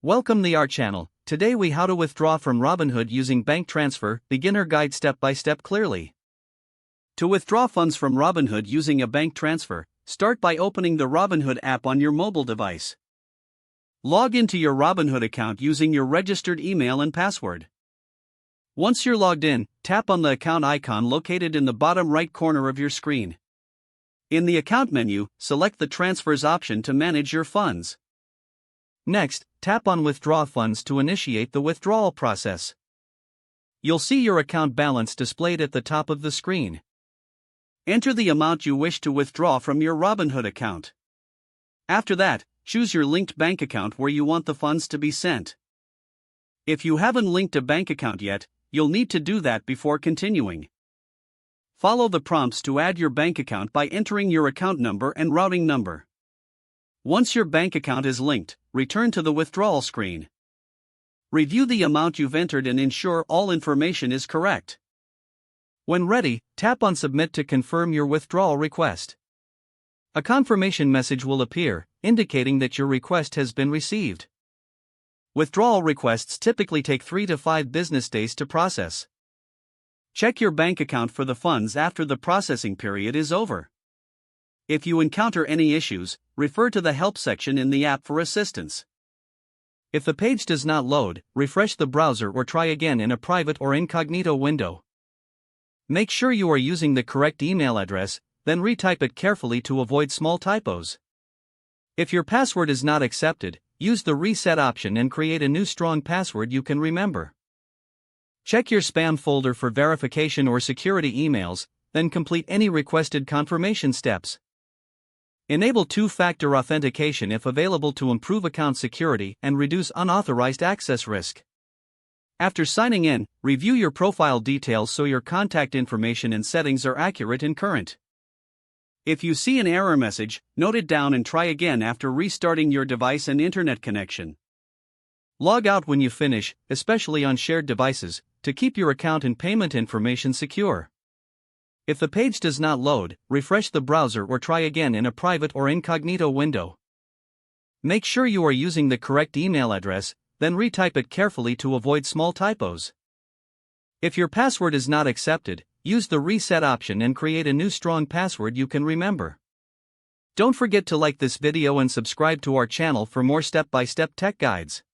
Welcome to our channel. Today we how to withdraw from Robinhood using bank transfer, beginner guide step by step clearly. To withdraw funds from Robinhood using a bank transfer, start by opening the Robinhood app on your mobile device. Log into your Robinhood account using your registered email and password. Once you're logged in, tap on the account icon located in the bottom right corner of your screen. In the account menu, select the transfers option to manage your funds. Next, tap on Withdraw Funds to initiate the withdrawal process. You'll see your account balance displayed at the top of the screen. Enter the amount you wish to withdraw from your Robinhood account. After that, choose your linked bank account where you want the funds to be sent. If you haven't linked a bank account yet, you'll need to do that before continuing. Follow the prompts to add your bank account by entering your account number and routing number. Once your bank account is linked, return to the withdrawal screen. Review the amount you've entered and ensure all information is correct. When ready, tap on Submit to confirm your withdrawal request. A confirmation message will appear, indicating that your request has been received. Withdrawal requests typically take 3 to 5 business days to process. Check your bank account for the funds after the processing period is over. If you encounter any issues, refer to the help section in the app for assistance. If the page does not load, refresh the browser or try again in a private or incognito window. Make sure you are using the correct email address, then retype it carefully to avoid small typos. If your password is not accepted, use the reset option and create a new strong password you can remember. Check your spam folder for verification or security emails, then complete any requested confirmation steps. Enable two-factor authentication if available to improve account security and reduce unauthorized access risk. After signing in, review your profile details so your contact information and settings are accurate and current. If you see an error message, note it down and try again after restarting your device and internet connection. Log out when you finish, especially on shared devices, to keep your account and payment information secure. If the page does not load, refresh the browser or try again in a private or incognito window. Make sure you are using the correct email address, then retype it carefully to avoid small typos. If your password is not accepted, use the reset option and create a new strong password you can remember. Don't forget to like this video and subscribe to our channel for more step-by-step tech guides.